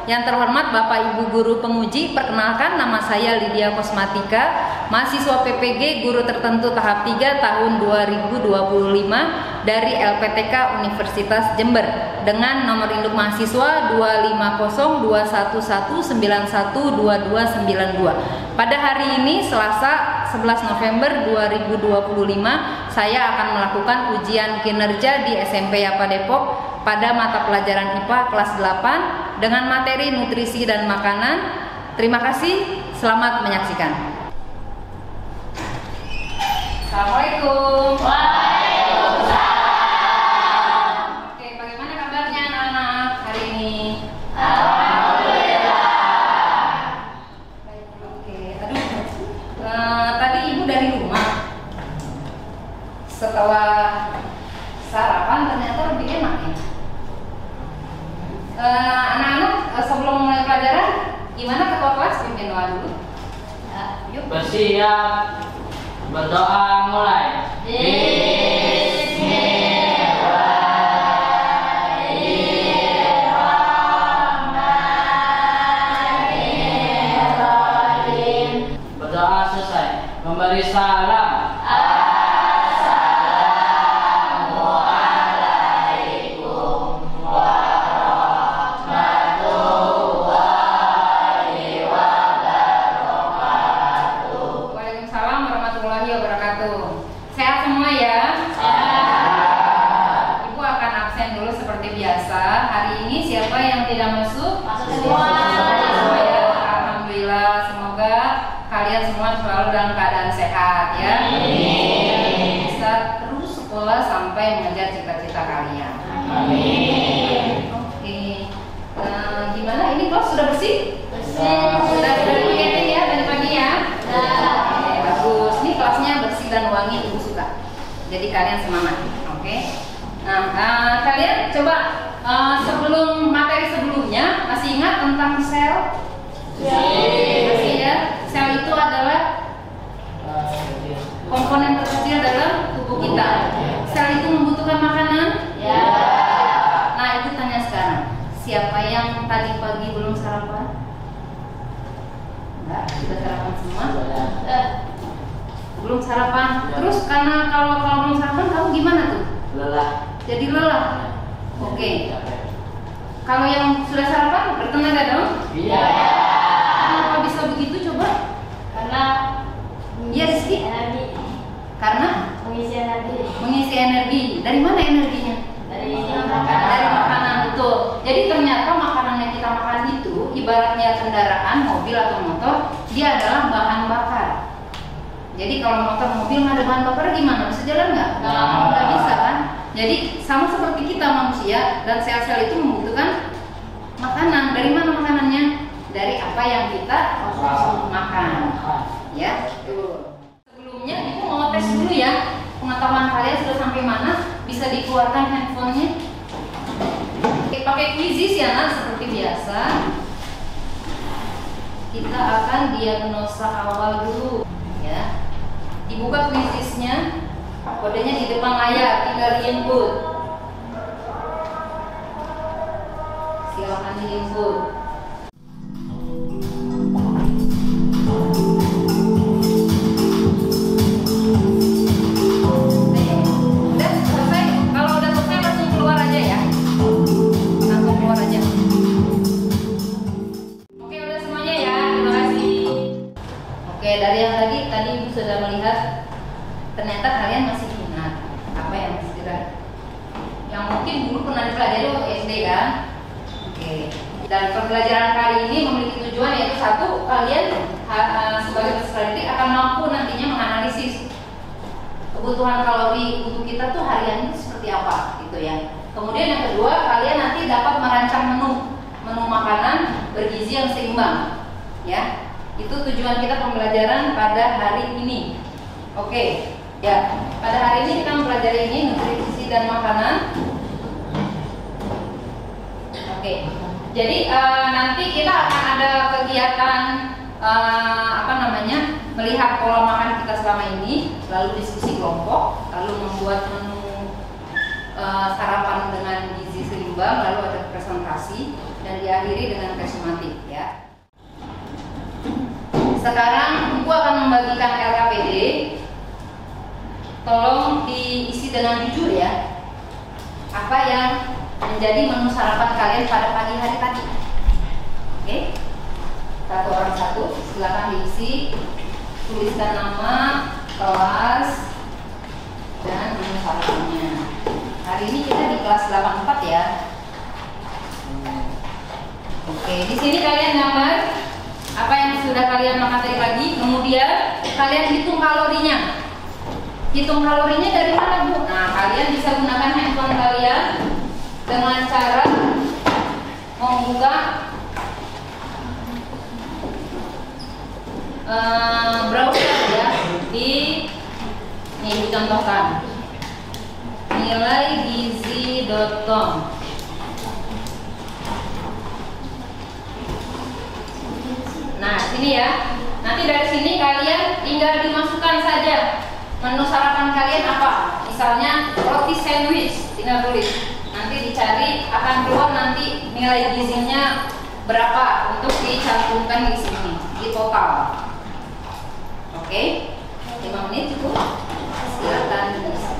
Yang terhormat Bapak Ibu Guru Penguji, perkenalkan nama saya Lydia Kosmatika, mahasiswa PPG Guru Tertentu tahap 3 tahun 2025 dari LPTK Universitas Jember dengan nomor induk mahasiswa 2502119122292. Pada hari ini Selasa 11 November 2025 saya akan melakukan ujian kinerja di SMP Yapa Depok pada mata pelajaran IPA kelas 8 dengan materi nutrisi dan makanan. Terima kasih, selamat menyaksikan. Assalamualaikum. Waalaikumsalam. Oke, bagaimana kabarnya anak-anak hari ini? Alhamdulillah. Baik, oke. Tadi ibu dari rumah. Setelah sarapan ternyata lebih enak ya. Anak-anak sebelum mulai pelajaran, gimana ketua kelas pimpin doa dulu? Yuk. Bersiap, berdoa mulai. Bismillahirrahmanirrahim. Berdoa selesai, memberi salam. Sehat semua ya? Ibu akan absen dulu seperti biasa. Hari ini siapa yang tidak masuk? Masuk semua. Ya, alhamdulillah, semoga kalian semua selalu dalam keadaan sehat ya. Dan bisa terus sekolah sampai mengejar cita-cita kalian. Amin. Oke. Gimana ini kelas sudah bersih? Bersih. Sudah diketin ya dari pagi ya? Oke, bagus. Ini kelasnya bersih dan wangi, ibu suka. Jadi kalian semangat, oke? Nah, kalian coba sebelum materi sebelumnya masih ingat tentang sel? Masih ya? Sel itu adalah komponen terkecil dalam tubuh kita. Sel itu membutuhkan makanan? Ya. Nah, itu tanya sekarang. Siapa yang tadi pagi belum sarapan? Enggak, sudah sarapan semua? Belum sarapan. Terus karena kalau belum sarapan kamu gimana tuh? Lelah. Jadi lelah. Oke. Kalau yang sudah sarapan bertenaga dong? Iya. Kenapa bisa begitu coba? Karena Iya, Rizky. energi. Karena Mengisi energi. mengisi energi. Dari mana energinya? Dari Dari makanan, betul. Jadi ternyata makanan yang kita makan itu ibaratnya kendaraan, mobil atau motor, dia adalah bahan bakar. Jadi kalau motor, mobil nggak ada bahan bakar gimana? Bisa jalan nggak? Nggak bisa kan? Jadi sama seperti kita manusia dan sel-sel itu membutuhkan makanan. Dari mana makanannya? Dari apa yang kita makan. Ya. Sebelumnya ibu mau tes dulu ya. Pengetahuan kalian sudah sampai mana? Bisa dikeluarkan handphonenya. Oke, pakai quizzes ya nak, seperti biasa. Kita akan diagnosa awal dulu ya. Dibuka quizzesnya, kodenya di depan layar, tinggal di-input. Silakan di-input. Udah selesai? Kalau udah selesai langsung keluar aja ya. Langsung keluar aja. Oke, udah semuanya ya. Terima kasih. Oke, dari yang tadi Ibu sudah melihat, ternyata kalian masih ingat apa yang istilah yang mungkin dulu pernah dipelajari waktu SD kan? Oke. Dan pembelajaran kali ini memiliki tujuan yaitu satu, kalian sebagai peserta didik akan mampu nantinya menganalisis kebutuhan kalori tubuh kita tuh harian itu seperti apa gitu ya. Kemudian yang kedua, kalian nanti dapat merancang menu makanan bergizi yang seimbang ya. Itu tujuan kita pembelajaran pada hari ini. Oke, ya. Pada hari ini kita mempelajari ini nutrisi dan makanan. Oke. Jadi nanti kita akan ada kegiatan melihat pola makan kita selama ini, lalu diskusi kelompok, lalu membuat menu sarapan dengan gizi seimbang, lalu ada presentasi dan diakhiri dengan tes Sekarang Ibu akan membagikan LKPD. Tolong diisi dengan jujur ya. Apa yang menjadi menu sarapan kalian pada pagi hari tadi? Oke? Satu orang satu, silakan diisi. Tuliskan nama, kelas, dan menu sarapannya. Hari ini kita di kelas 84 ya. Oke, di sini kalian gambar apa yang sudah kalian makan tadi pagi. Kemudian kalian hitung kalorinya. Hitung kalorinya dari mana, Bu? Nah, kalian bisa gunakan handphone kalian dengan cara membuka browser ya. Nih dicontohkan nilaigizi.com. Nah, sini ya. Nanti dari sini kalian tinggal dimasukkan saja menu sarapan kalian apa. Misalnya roti sandwich, tinggal tulis. Nanti dicari, akan keluar nanti nilai gizinya berapa untuk dicantumkan di sini, di total. Oke, 5 menit cukup. Silakan diisi.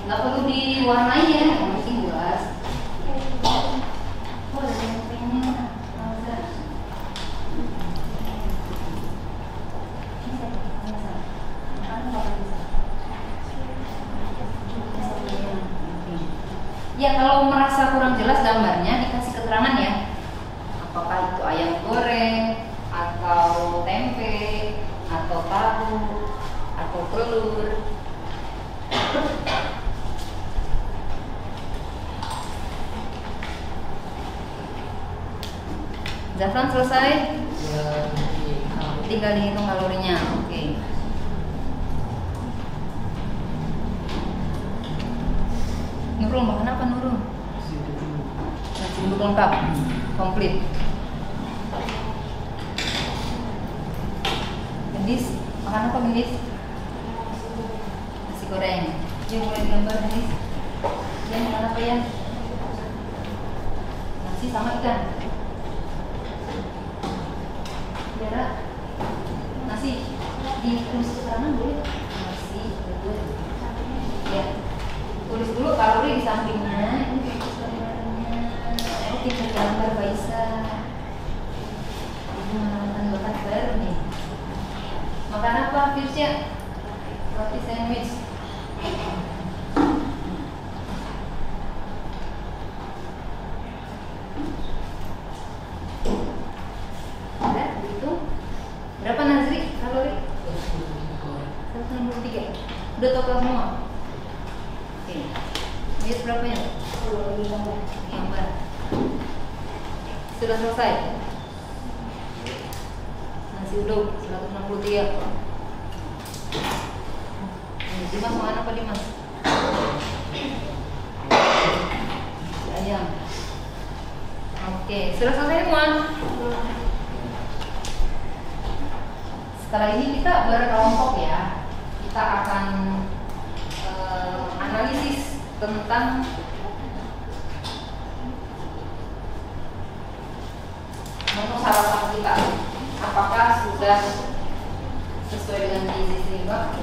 Nggak perlu diwarnai ya, yang penting jelas. Oh, ada yang pengen ya, kalau merasa kurang jelas gambarnya dikasih keterangan ya. Apakah itu ayam goreng, atau tempe, atau tahu, atau telur. Zafran selesai? Tinggal dihitung kalorinya. Oke. Nurul makan apa, Nurul? Nasi uduk lengkap, komplit. Gendis, makan apa Gendis? Nasi goreng. Dia mulai digambar Gendis. Dia makan apa ya? Nasi sama ikan. Biar nasi ditulis kanan boleh. Nasi betul. Ya. Tulis dulu kalori di sampingnya. Ini kalorinya. Oke, kita gambar Baisa. Ibu menemukan bakat baru nih. Makan apa, Firsya? Roti sandwich. Udah, begitu. Berapa Nazri kalori? 163. Udah total semua. Oke. Lihat berapa ya? Gambar. Sudah selesai. masih belum 163. Dimas mana apa Dimas? Ayam. Oke, sudah selesai semua. Setelah ini kita berkelompok ya. Kita akan analisis tentang menu sarapan kita. Apakah sudah sesuai dengan gizi seimbang?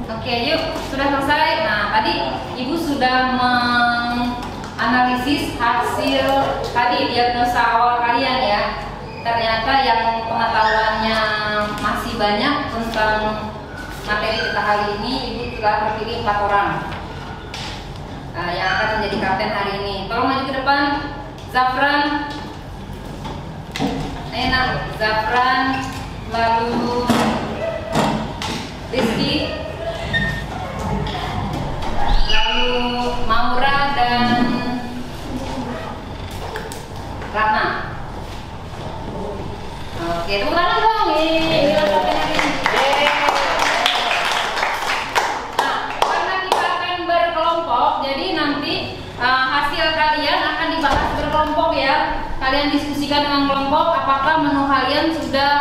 Oke, yuk, sudah selesai. Nah, tadi Ibu sudah menganalisis hasil tadi diagnosa awal kalian ya. Ternyata yang pengetahuannya masih banyak tentang materi kita hari ini, Ibu telah terpilih 4 orang yang akan menjadi kapten hari ini. Tolong maju ke depan. Zafran, enak, Zafran, lalu Rizky, lalu Maura dan Ratna. Oke, tepuk tangan dong. Inilah kapten hari ini. Nah, karena kita akan berkelompok, jadi nanti hasil kalian akan dibahas berkelompok ya. Kalian diskusikan dengan kelompok apakah menu kalian sudah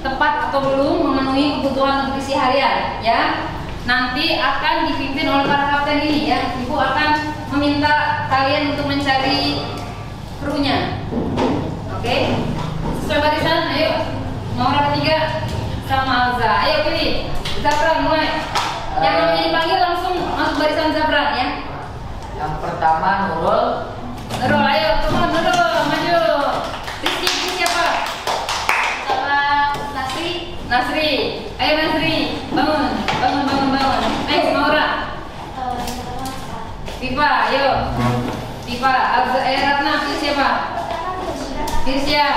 tepat atau belum memenuhi kebutuhan nutrisi harian ya. Nanti akan dipimpin oleh para kapten ini ya. Ibu akan meminta kalian untuk mencari krunya. Oke. Sesuai barisan, ayo. Nomor 3 sama Alza. Ayo pilih. Zafran mulai. Yang namanya dipanggil langsung masuk barisan Zafran ya. Yang pertama Nurul. Nurul, ayo teman Nurul maju. Rizky siapa? Sama Nasri. Nasri. Ayo Nasri, bangun. Next Maura. Viva, ayo. Viva, Ratna, pilih siapa? Tirsya.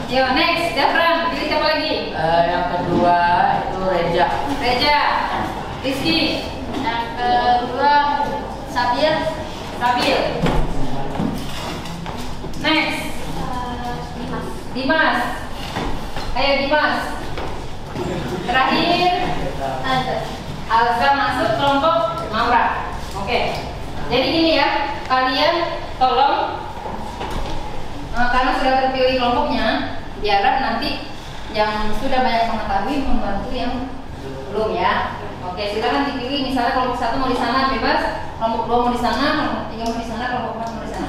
Yo, next, Zafran, pilih siapa lagi? Yang kedua itu Reja. Reja. Rizky. Yang kedua Sabir. Sabil. Next, Dimas. Ayo Dimas. Terakhir Alza masuk kelompok Maura. Oke. Jadi gini ya, kalian tolong karena sudah terpilih kelompoknya, biarlah nanti yang sudah banyak mengetahui membantu yang belum ya. Oke, silakan dipilih. Misalnya kelompok 1 mau di sana bebas, kelompok 2 mau di sana, kelompok 3 mau di sana, kelompok 4 mau di sana.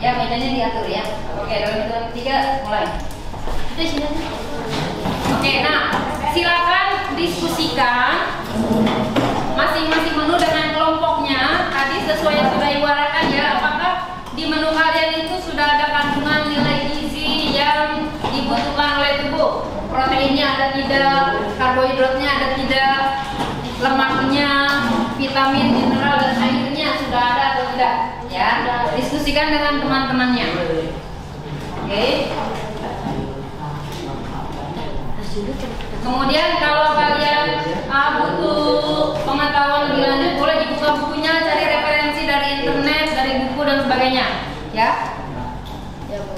Ya, mejanya diatur ya. Oke, dalam hitungan 3 mulai. Oke, nah silakan diskusikan masing-masing menu dengan kelompoknya. Tadi sesuai yang sudah Ibu arahkan ya. Apakah di menu kalian itu sudah ada kandungan nilai gizi yang dibutuhkan oleh tubuh? Proteinnya ada tidak, karbohidratnya ada tidak, lemaknya, vitamin, mineral dan airnya sudah ada atau tidak? Ya, diskusikan dengan teman-temannya. Oke. Kemudian kalau kalian butuh pengetahuan lebih lanjut, boleh dibuka bukunya, cari referensi dari internet, dari buku dan sebagainya, ya. Ya, Bu.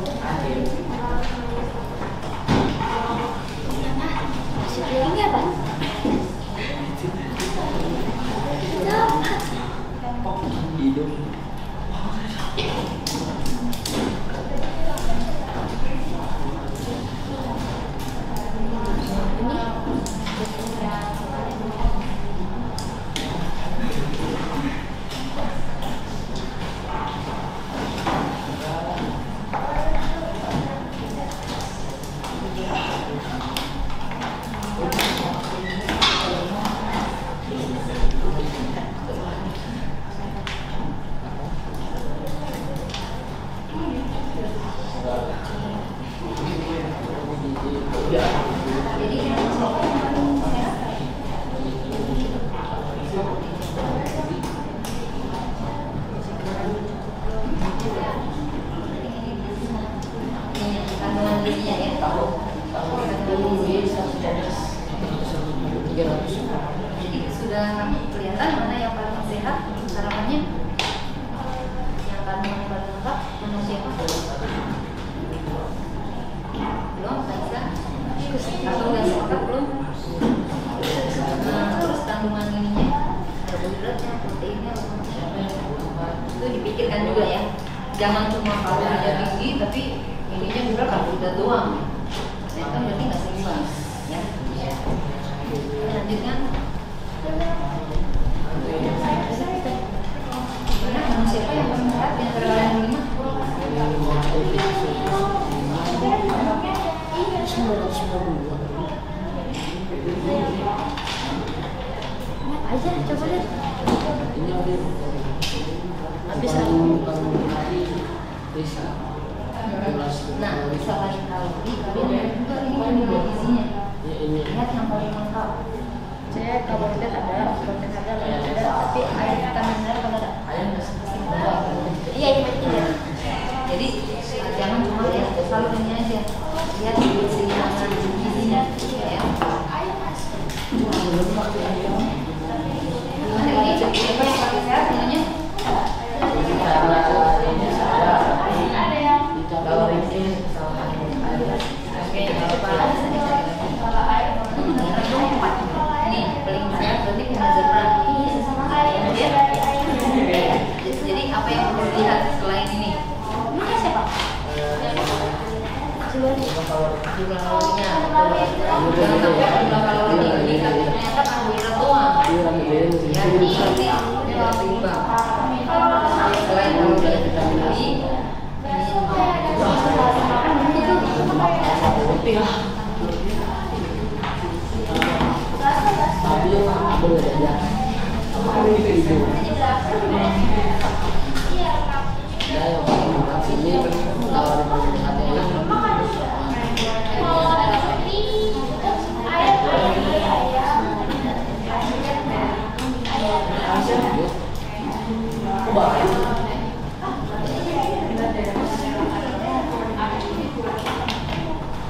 Ini apa? Hidup. Jadi sudah kelihatan mana yang paling sehat sarapannya, yang kandungan paling lengkap menu siapa? Belum, Aisyah. jangan cuma kalorinya tinggi tapi ininya juga karbohidrat doang. Nah itu berarti nggak seimbang ya. Lanjutkan. Mana kamu siapa yang paling berat di antara kalian berlima? Aja coba lihat. Habis bisa. Nah, selain kalori, kalian juga ini kandungan gizinya. Lihat yang paling lengkap. Saya karbohidrat ada, protein ada, lemak ada, tapi Air vitamin mineral kalau ada. iya ini tidak. Jadi jangan cuma lihat kalorinya aja, lihat keseimbangan gizinya. Ya. Gimana ini? Siapa yang paling sehat semuanya? Oke, nggak apa-apa. Ini paling sehat berarti kena zebra. Jadi apa yang perlu dilihat selain ini? Ini siapa? Jumlah kalorinya, jangan sampai jumlah kalori tinggi tapi ternyata karbohidrat doang. Ya, ini berarti tidak seimbang. Selain kalori vitamin tinggi,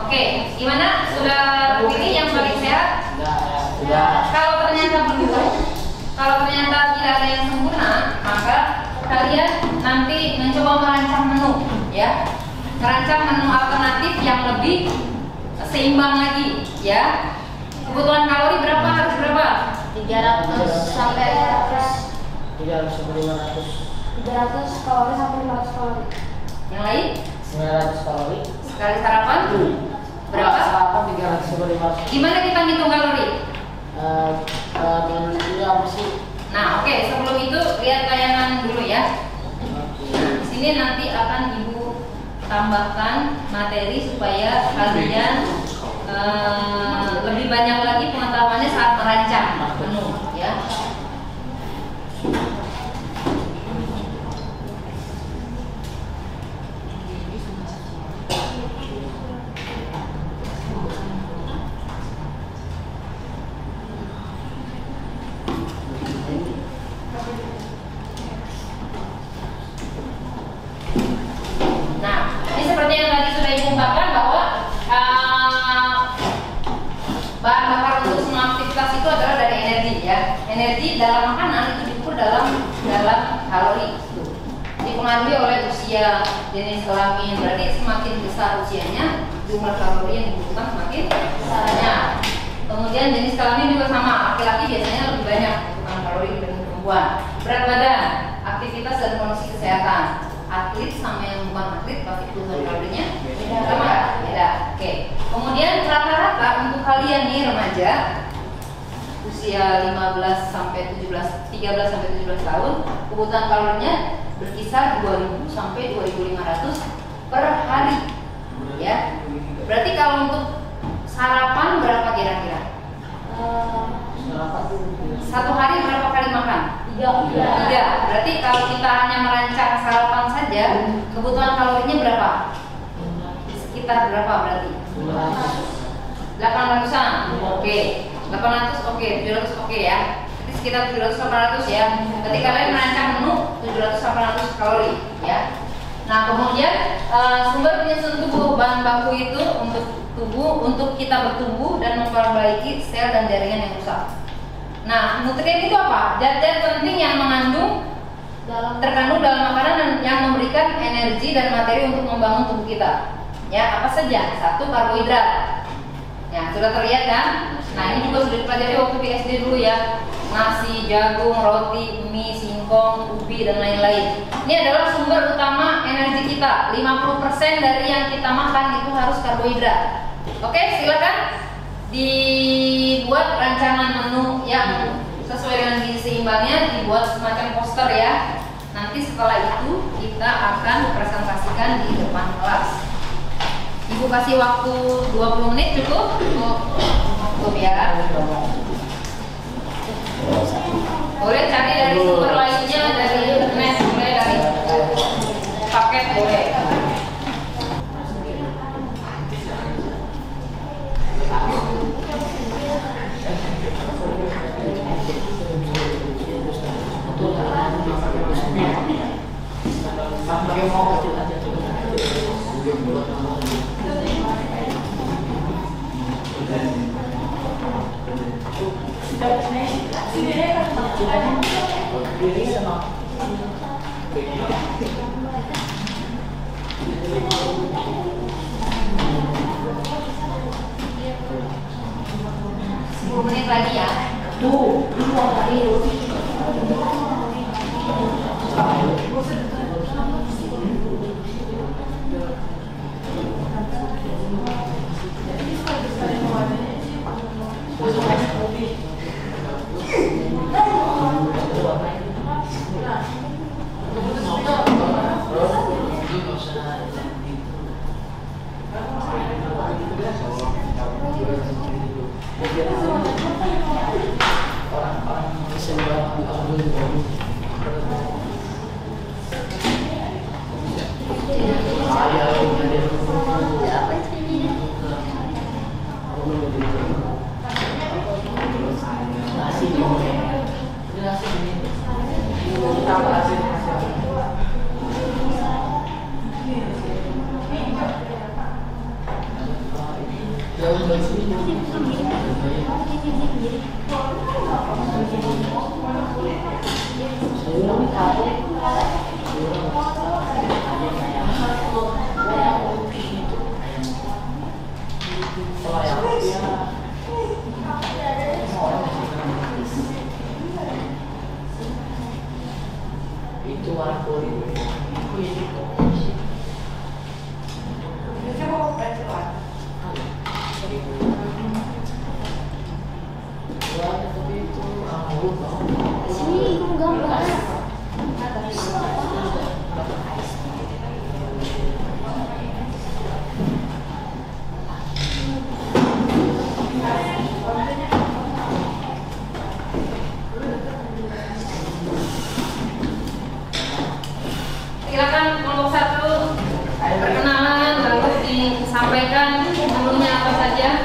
oke, gimana? Sudah pilih yang paling sehat? Sudah. Kalau ternyata tidak ada yang sempurna, maka kalian nanti mencoba merancang menu, ya. Merancang menu alternatif yang lebih seimbang lagi, ya. Kebutuhan kalori berapa harus berapa? 300 sampai 500. 300 kalori sampai 500 kalori. Yang lain? 900 kalori. Sekali sarapan? Berapa? Sarapan 300 sampai 500. Gimana kita ngitung kalori? Dengan ini apa sih? Nah, oke, sebelum itu lihat tayangan dulu ya. Nah, di sini nanti akan Ibu tambahkan materi supaya kalian lebih banyak lagi pengetahuannya saat merancang menu, ya. Nah, ini seperti yang tadi sudah Ibu ungkapkan bahwa bahan bakar untuk semua aktivitas itu adalah dari energi, ya. Energi dalam makanan itu diukur dalam kalori. Dipengaruhi oleh usia, jenis kelamin. Berarti semakin besar usianya, jumlah kalori yang dibutuhkan semakin besarnya. Kemudian jenis kelamin juga sama. Laki-laki biasanya lebih banyak membutuhkan kalori dibanding perempuan. Berat badan, aktivitas dan kondisi kesehatan. Atlet sama yang bukan atlet pasti kebutuhan kalorinya sama nggak? Beda. Oke. Kemudian rata-rata untuk kalian nih remaja usia 15 sampai 17, 13 sampai 17 tahun, kebutuhan kalorinya berkisar 2000 sampai 2500 per hari. Ya. Berarti kalau untuk sarapan berapa kira-kira? Satu hari berapa kali makan? 3. Berarti kalau kita hanya merancang sarapan saja, kebutuhan kalorinya berapa? Sekitar berapa berarti? 800-an. Oke. 800 oke, 700 oke ya. Jadi sekitar 700-800 ya. Berarti kalian merancang menu 700-800 kalori ya. Nah, kemudian sumber penyusun tubuh, bahan baku itu untuk tubuh, untuk kita bertumbuh dan memperbaiki sel dan jaringan yang rusak. Nah, nutrien itu apa? Zat-zat penting yang terkandung dalam makanan yang memberikan energi dan materi untuk membangun tubuh kita. Ya, apa saja? 1. Karbohidrat. Ya, sudah terlihat kan? Nah, ini juga sudah dipelajari waktu di SD dulu ya. Nasi, jagung, roti, mie, singkong singkong, ubi dan lain-lain. Ini adalah sumber utama energi kita. 50% dari yang kita makan itu harus karbohidrat. Oke, silakan dibuat rancangan menu yang sesuai dengan gizi seimbangnya, dibuat semacam poster ya. Nanti setelah itu kita akan presentasikan di depan kelas. Ibu kasih waktu 20 menit cukup? Cukup ya. Boleh cari dari sumber lainnya, dari internet, boleh dari paket, boleh. Menit lagi ya. Tuh, itu warna kulit. Sini aku gambar. Silakan kelompok 1 perkenalan, lalu disampaikan menunya apa saja.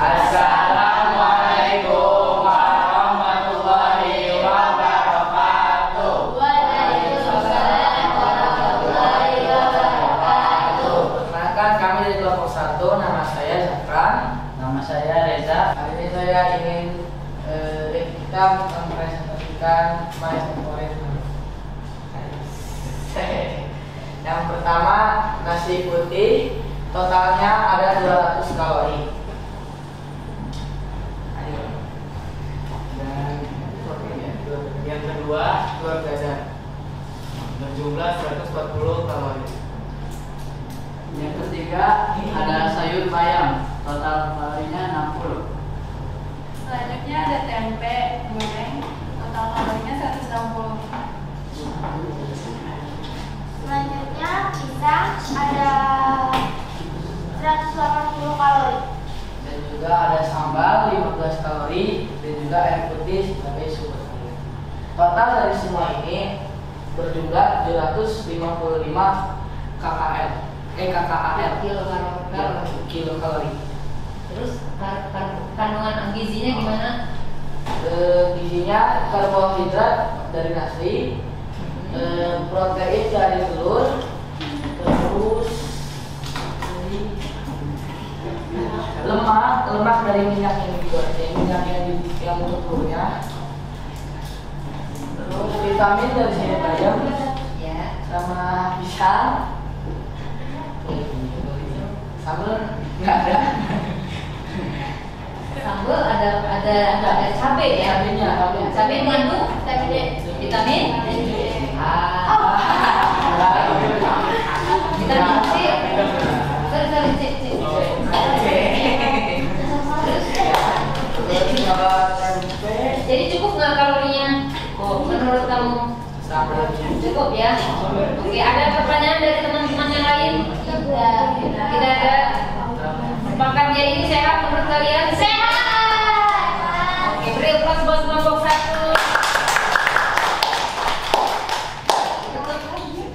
Assalamualaikum warahmatullahi wabarakatuh. Waalaikumsalam warahmatullahi wabarakatuh. Perkenalkan, kami dari kelompok 1. Nama saya Zakran. Nama saya Reza. Hari ini saya ingin kita mempresentasikan metabolisme. Yang pertama, nasi putih, totalnya ada 200 kalori. Dan yang kedua, telur dadar berjumlah 140 kalori. Yang ketiga, ada sayur bayam, total kalorinya 60. Selanjutnya ada tempe goreng, total kalorinya 160. Selanjutnya pisang ada 180 kalori. Dan juga ada sambal 15 kalori dan juga air putih sebagai sumber kalori. Total dari semua ini berjumlah 755 KKL. Kilokalori. Terus kandungan gizinya gimana? Gizinya karbohidrat dari nasi, protein dari telur, terus lemak dari minyak yang digoreng, minyak yang untuk telurnya, terus vitamin dari sayur bayam Ya. sama pisang, sambal nggak ada. Sambal ada cabai ya. Cabai mengandung vitamin A. Vitamin C. Sorry C. Jadi cukup nggak kalorinya? Menurut kamu? Cukup ya. Oke, ada pertanyaan dari teman-teman yang lain? Tidak ada. Makan dia ini sehat menurut kalian? Sehat. Oke, beri aplaus buat kelompok 1.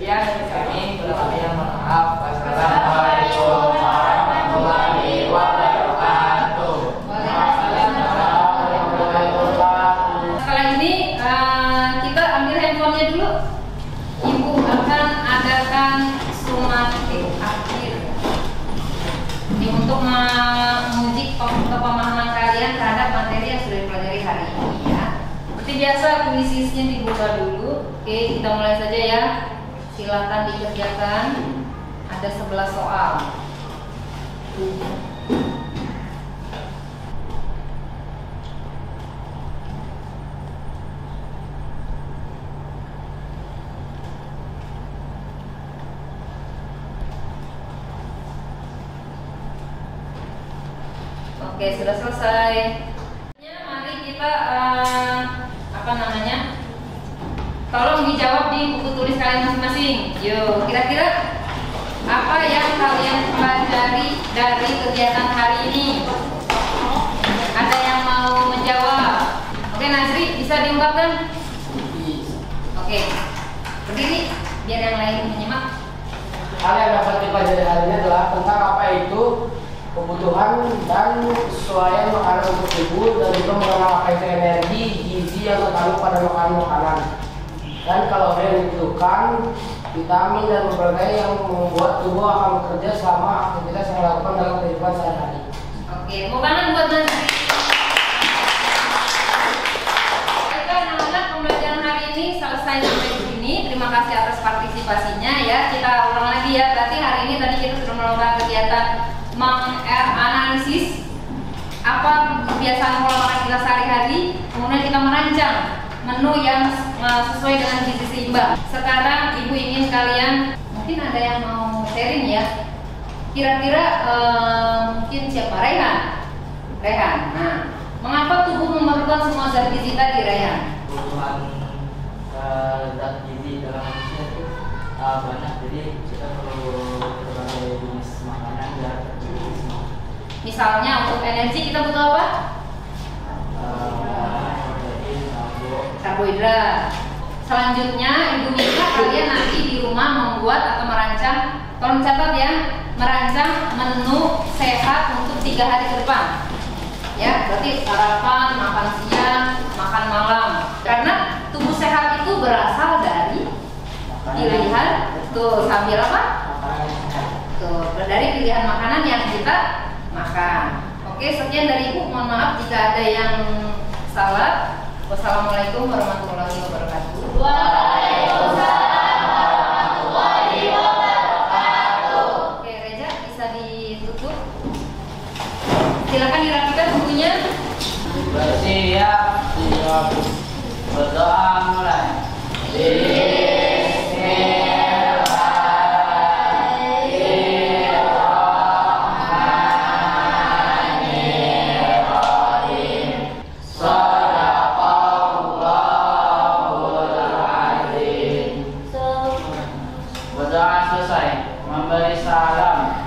Ya, dari kami berlebih maaf. Wassalamualaikum warahmatullahi wabarakatuh. Setelah ini kita ambil handphonenya dulu. Ibu akan adakan sumatik akhir. Ini untuk menguji pemahaman kalian terhadap materi yang sudah dipelajari hari ini ya. Seperti biasa kuisisnya dibuka dulu. Oke, kita mulai saja ya. Silakan dikerjakan. Ada 11 soal. Oke, sudah selesai. Mari kita tolong dijawab di buku tulis kalian masing-masing. Yuk, kira-kira apa yang kalian pelajari dari kegiatan hari ini? Ada yang mau menjawab? Oke, Nazri bisa diungkapkan? Oke, berdiri biar yang lain menyimak. Hal yang dapat dipelajari hari ini adalah tentang apa itu kebutuhan dan kesesuaian makanan untuk tubuh, dan juga mengenal apa itu energi, gizi yang terkandung pada makanan dan kalori yang dibutuhkan, vitamin dan berbagai yang membuat tubuh akan bekerja selama aktivitas yang dilakukan dalam kehidupan sehari-hari. Oke, tepuk tangan buat Nazri. Baik, anak-anak, pembelajaran hari ini selesai sampai di sini. Terima kasih atas partisipasinya ya. Kita ulang lagi ya. Berarti hari ini tadi kita sudah melakukan kegiatan menganalisis apa kebiasaan pola makan kita sehari-hari, kemudian kita merancang menu yang sesuai dengan gizi seimbang. Sekarang ibu ingin kalian, mungkin ada yang mau sharing ya. Kira-kira mungkin siapa? Rehan. Nah, mengapa tubuh memerlukan semua zat gizi tadi, Rehan? Kebutuhan zat gizi dalam manusia itu banyak, jadi kita perlu berbagai jenis makanan biar tercukupi semua. Misalnya untuk energi kita butuh apa? Karbohidrat. Selanjutnya ibu minta kalian nanti di rumah membuat atau merancang, tolong catat ya, merancang menu sehat untuk 3 hari ke depan. Ya, berarti sarapan, makan siang, makan malam. Karena tubuh sehat itu berasal dari pilihan, tuh sambil apa? Tuh, dari pilihan makanan yang kita makan. Oke, sekian dari ibu. Mohon maaf jika ada yang salah. Wassalamualaikum warahmatullahi wabarakatuh. Waalaikumsalam warahmatullahi wabarakatuh. Oke, Reza bisa ditutup. Silakan dirapikan bukunya. Bersiap, berdoa mulai. Berdoa selesai, memberi salam.